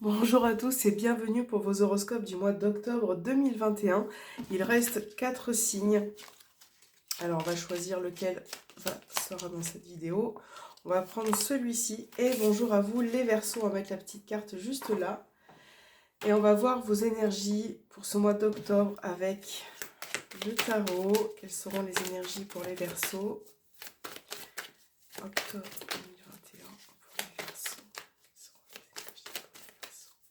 Bonjour à tous et bienvenue pour vos horoscopes du mois d'octobre 2021. Il reste 4 signes. Alors on va choisir lequel sera dans cette vidéo. On va prendre celui-ci. Et bonjour à vous les Verseaux. On va mettre la petite carte juste là. Et on va voir vos énergies pour ce mois d'octobre avec le tarot. Quelles seront les énergies pour les Verseaux? Octobre 2021 pour les Verseaux. Quelles seront les énergies pour les Verseaux pour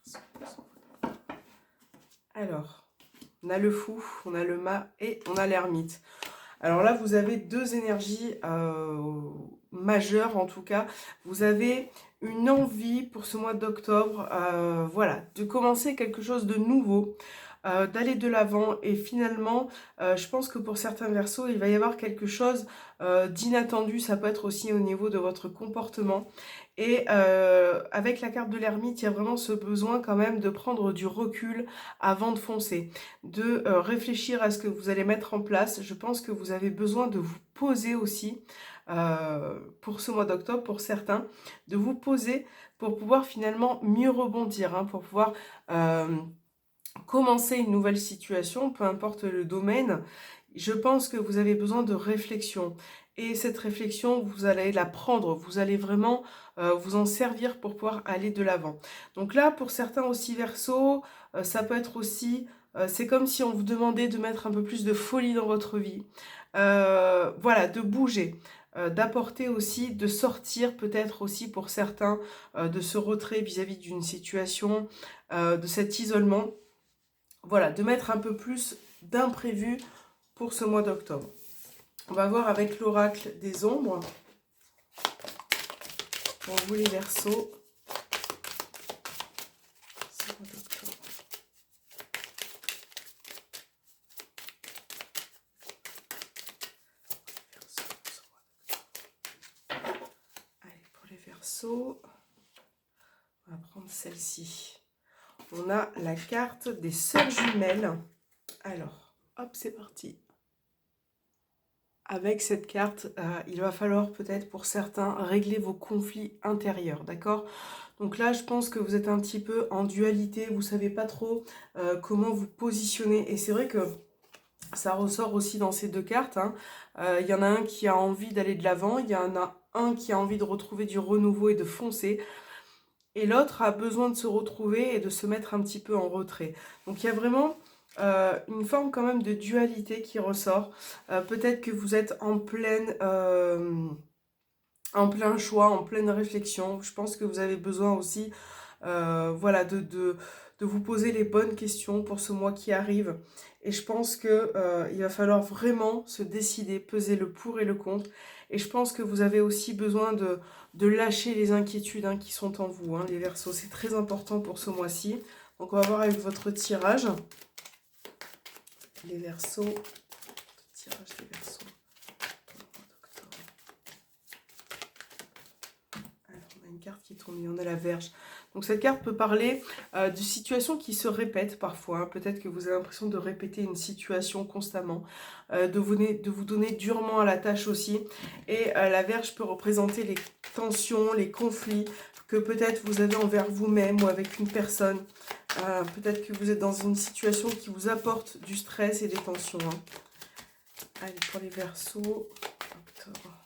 ce mois d'octobre? Alors, on a le fou, on a le mât et on a l'ermite. Alors là, vous avez deux énergies majeures en tout cas. Vous avez une envie pour ce mois d'octobre, voilà, de commencer quelque chose de nouveau, d'aller de l'avant. Et finalement, je pense que pour certains Verseaux, il va y avoir quelque chose d'inattendu. Ça peut être aussi au niveau de votre comportement. Et avec la carte de l'ermite, il y a vraiment ce besoin quand même de prendre du recul avant de foncer, de réfléchir à ce que vous allez mettre en place. Je pense que vous avez besoin de vous poser aussi pour ce mois d'octobre, pour certains, de vous poser pour pouvoir finalement mieux rebondir, hein, pour pouvoir commencer une nouvelle situation, peu importe le domaine. Je pense que vous avez besoin de réflexion. Et cette réflexion, vous allez la prendre, vous allez vraiment vous en servir pour pouvoir aller de l'avant. Donc là, pour certains aussi Verseau, ça peut être aussi, c'est comme si on vous demandait de mettre un peu plus de folie dans votre vie. Voilà, de bouger, d'apporter aussi, de sortir peut-être aussi pour certains de ce retrait vis-à-vis d'une situation, de cet isolement. Voilà, de mettre un peu plus d'imprévu pour ce mois d'octobre. On va voir avec l'oracle des ombres. Pour vous les Verseaux. Ce mois d'octobre. Allez, pour les Verseaux, on va prendre celle-ci. On a la carte des sœurs jumelles. Alors, hop, c'est parti. Avec cette carte, il va falloir peut-être pour certains régler vos conflits intérieurs, d'accord? Donc là, je pense que vous êtes un petit peu en dualité, vous savez pas trop comment vous positionner. Et c'est vrai que ça ressort aussi dans ces deux cartes, hein. Il y en a un qui a envie d'aller de l'avant, il y en a un qui a envie de retrouver du renouveau et de foncer. Et l'autre a besoin de se retrouver et de se mettre un petit peu en retrait. Donc il y a vraiment une forme quand même de dualité qui ressort. Peut-être que vous êtes en plein choix, en pleine réflexion. Je pense que vous avez besoin aussi voilà, de vous poser les bonnes questions pour ce mois qui arrive. Et je pense que il va falloir vraiment se décider, peser le pour et le contre. Et je pense que vous avez aussi besoin de lâcher les inquiétudes, hein, qui sont en vous, hein, les Verseaux. C'est très important pour ce mois-ci. Donc on va voir avec votre tirage. Les Verseaux. Tirage des Verseaux. Alors on a une carte qui tourne, on a la Vierge. Donc cette carte peut parler de situations qui se répètent parfois, hein. Peut-être que vous avez l'impression de répéter une situation constamment, de vous donner durement à la tâche aussi. Et la Vierge peut représenter les tensions, les conflits que peut-être vous avez envers vous-même ou avec une personne. Peut-être que vous êtes dans une situation qui vous apporte du stress et des tensions, hein. Allez, pour les Verseaux, octobre.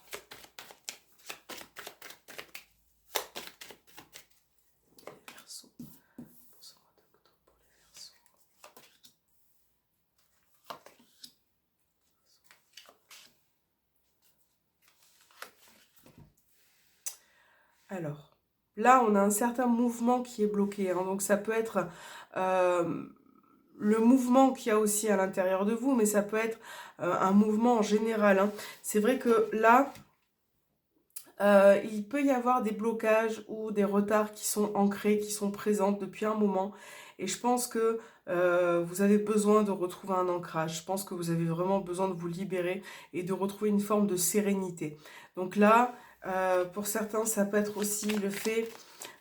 Alors, là, on a un certain mouvement qui est bloqué, hein. Donc, ça peut être le mouvement qu'il y a aussi à l'intérieur de vous, mais ça peut être un mouvement en général, hein. C'est vrai que là, il peut y avoir des blocages ou des retards qui sont ancrés, qui sont présents depuis un moment. Et je pense que vous avez besoin de retrouver un ancrage. Je pense que vous avez vraiment besoin de vous libérer et de retrouver une forme de sérénité. Donc là, pour certains, ça peut être aussi le fait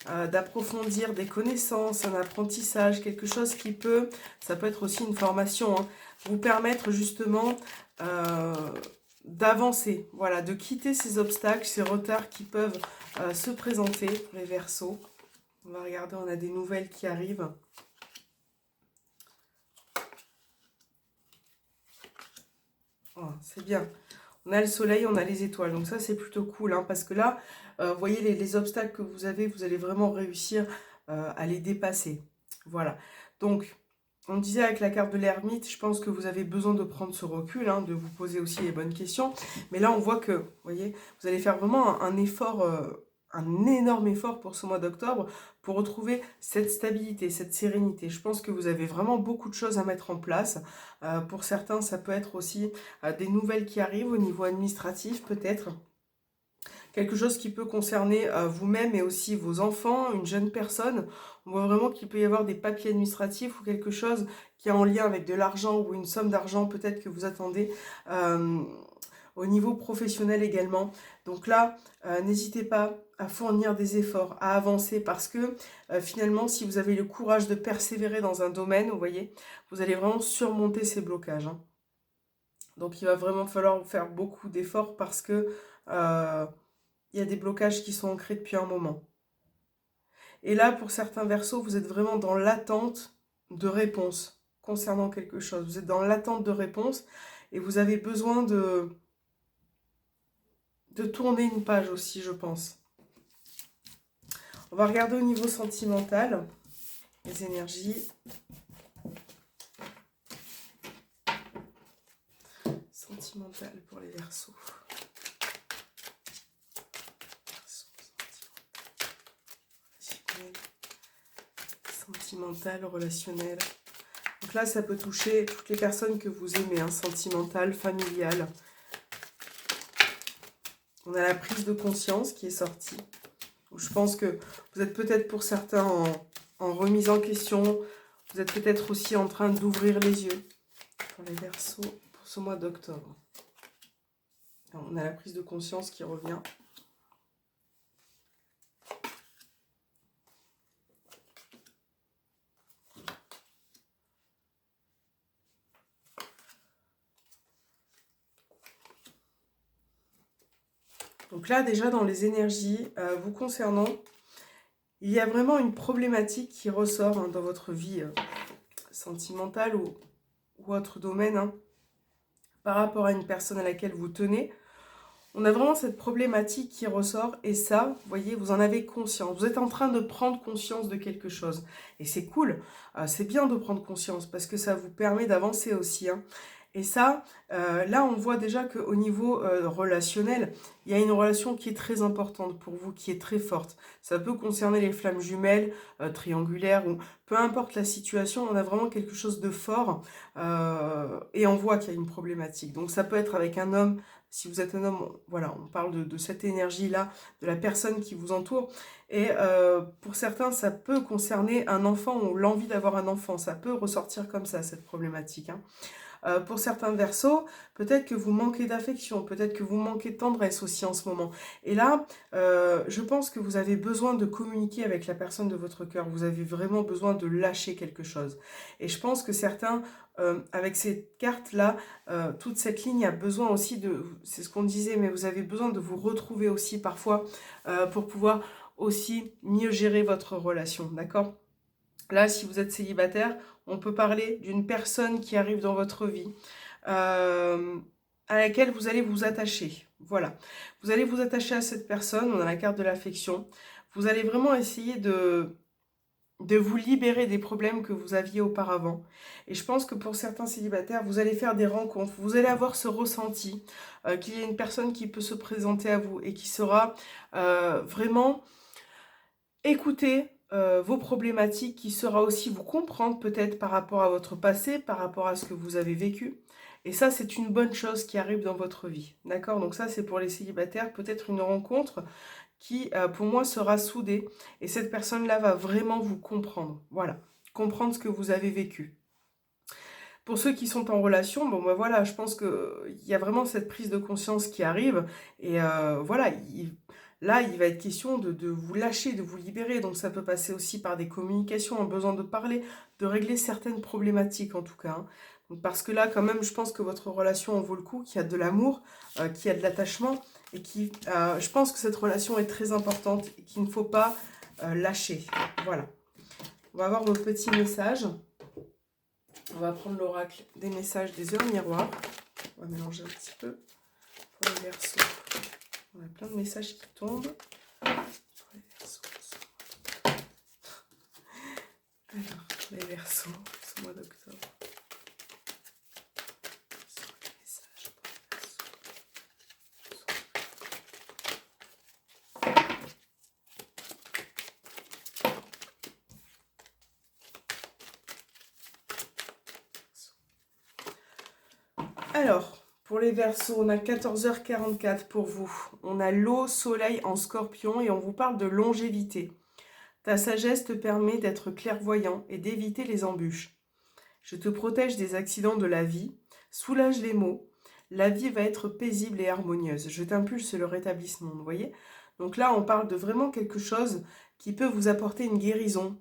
d'approfondir des connaissances, un apprentissage, quelque chose qui peut, ça peut être aussi une formation, hein, vous permettre justement d'avancer, voilà, de quitter ces obstacles, ces retards qui peuvent se présenter pour les Verseaux. On va regarder, on a des nouvelles qui arrivent. Oh, c'est bien. On a le soleil, on a les étoiles. Donc ça, c'est plutôt cool. Hein, parce que là, vous voyez, les obstacles que vous avez, vous allez vraiment réussir à les dépasser. Voilà. Donc, on disait avec la carte de l'ermite, je pense que vous avez besoin de prendre ce recul, hein, de vous poser aussi les bonnes questions. Mais là, on voit que, vous voyez, vous allez faire vraiment un effort, un énorme effort pour ce mois d'octobre pour retrouver cette stabilité, cette sérénité. Je pense que vous avez vraiment beaucoup de choses à mettre en place. Pour certains, ça peut être aussi des nouvelles qui arrivent au niveau administratif, peut-être. Quelque chose qui peut concerner vous-même et aussi vos enfants, une jeune personne. On voit vraiment qu'il peut y avoir des papiers administratifs ou quelque chose qui est en lien avec de l'argent ou une somme d'argent peut-être que vous attendez au niveau professionnel également. Donc là, n'hésitez pas à fournir des efforts, à avancer parce que finalement, si vous avez le courage de persévérer dans un domaine, vous voyez, vous allez vraiment surmonter ces blocages. Hein. Donc il va vraiment falloir faire beaucoup d'efforts parce que il y a des blocages qui sont ancrés depuis un moment. Et là, pour certains Verseaux, vous êtes vraiment dans l'attente de réponses concernant quelque chose. Vous êtes dans l'attente de réponses et vous avez besoin de tourner une page aussi, je pense. On va regarder au niveau sentimental, les énergies. Sentimental pour les Verseaux. Sentimental, relationnel. Donc là, ça peut toucher toutes les personnes que vous aimez, hein, sentimental, familial. On a la prise de conscience qui est sortie. Je pense que vous êtes peut-être pour certains en remise en question. Vous êtes peut-être aussi en train d'ouvrir les yeux pour les Verseaux pour ce mois d'octobre. On a la prise de conscience qui revient. Donc là, déjà, dans les énergies vous concernant, il y a vraiment une problématique qui ressort hein, dans votre vie sentimentale ou autre domaine, hein, par rapport à une personne à laquelle vous tenez. On a vraiment cette problématique qui ressort et ça, vous voyez, vous en avez conscience. Vous êtes en train de prendre conscience de quelque chose. Et c'est cool, c'est bien de prendre conscience parce que ça vous permet d'avancer aussi. Hein. Et ça, là, on voit déjà qu'au niveau relationnel, il y a une relation qui est très importante pour vous, qui est très forte. Ça peut concerner les flammes jumelles, triangulaires, ou peu importe la situation, on a vraiment quelque chose de fort et on voit qu'il y a une problématique. Donc ça peut être avec un homme, si vous êtes un homme, voilà, on parle de cette énergie-là, de la personne qui vous entoure. Et pour certains, ça peut concerner un enfant ou l'envie d'avoir un enfant. Ça peut ressortir comme ça, cette problématique. Hein. Pour certains Verseaux, peut-être que vous manquez d'affection, peut-être que vous manquez de tendresse aussi en ce moment. Et là, je pense que vous avez besoin de communiquer avec la personne de votre cœur. Vous avez vraiment besoin de lâcher quelque chose. Et je pense que certains, avec cette carte-là, toute cette ligne a besoin aussi de... C'est ce qu'on disait, mais vous avez besoin de vous retrouver aussi parfois pour pouvoir aussi mieux gérer votre relation, d'accord ? Là, si vous êtes célibataire, on peut parler d'une personne qui arrive dans votre vie, à laquelle vous allez vous attacher. Voilà. Vous allez vous attacher à cette personne, on a la carte de l'affection. Vous allez vraiment essayer de vous libérer des problèmes que vous aviez auparavant. Et je pense que pour certains célibataires, vous allez faire des rencontres, vous allez avoir ce ressenti qu'il y a une personne qui peut se présenter à vous et qui sera vraiment écouter vos problématiques, qui sera aussi vous comprendre peut-être par rapport à votre passé, par rapport à ce que vous avez vécu. Et ça, c'est une bonne chose qui arrive dans votre vie. D'accord? Donc ça, c'est pour les célibataires, peut-être une rencontre qui, pour moi, sera soudée. Et cette personne-là va vraiment vous comprendre. Voilà. Comprendre ce que vous avez vécu. Pour ceux qui sont en relation, bon ben voilà, je pense qu'il y a vraiment cette prise de conscience qui arrive. Et voilà, là, il va être question de vous lâcher, de vous libérer. Donc ça peut passer aussi par des communications, un besoin de parler, de régler certaines problématiques en tout cas, hein. Donc, parce que là, quand même, je pense que votre relation en vaut le coup, qu'il y a de l'amour, qu'il y a de l'attachement, et je pense que cette relation est très importante et qu'il ne faut pas lâcher. Voilà. On va voir vos petits messages. On va prendre l'oracle des messages des heures miroirs. On va mélanger un petit peu. Pour les Verseaux, on a plein de messages qui tombent. Pour les Verseaux, alors, les Verseaux, ce mois d'octobre. Alors, pour les Verseaux, on a 14h44 pour vous. On a l'eau, soleil en Scorpion et on vous parle de longévité. Ta sagesse te permet d'être clairvoyant et d'éviter les embûches. Je te protège des accidents de la vie, soulage les maux. La vie va être paisible et harmonieuse. Je t'impulse le rétablissement, vous voyez? Donc là, on parle de vraiment quelque chose qui peut vous apporter une guérison.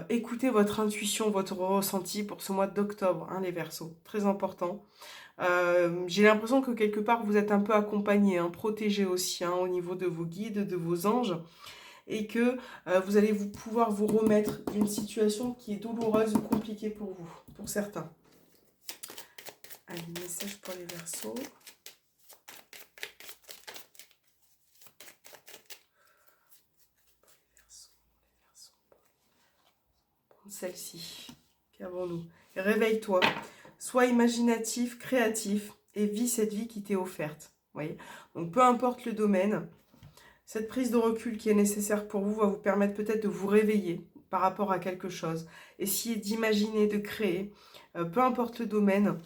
Écoutez votre intuition, votre ressenti pour ce mois d'octobre, hein, les Verseaux. Très important. J'ai l'impression que quelque part, vous êtes un peu accompagné, hein, protégé aussi, hein, au niveau de vos guides, de vos anges. Et que vous allez pouvoir vous remettre d'une situation qui est douloureuse ou compliquée pour vous, pour certains. Allez, message pour les Verseaux. Celle-ci. Qu'avons-nous? Réveille-toi. Sois imaginatif, créatif et vis cette vie qui t'est offerte. Vous voyez? Donc peu importe le domaine, cette prise de recul qui est nécessaire pour vous va vous permettre peut-être de vous réveiller par rapport à quelque chose. Essayez d'imaginer, de créer, peu importe le domaine,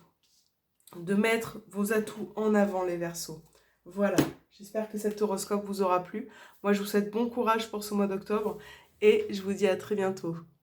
de mettre vos atouts en avant, les Verseaux. Voilà, j'espère que cet horoscope vous aura plu. Moi, je vous souhaite bon courage pour ce mois d'octobre et je vous dis à très bientôt.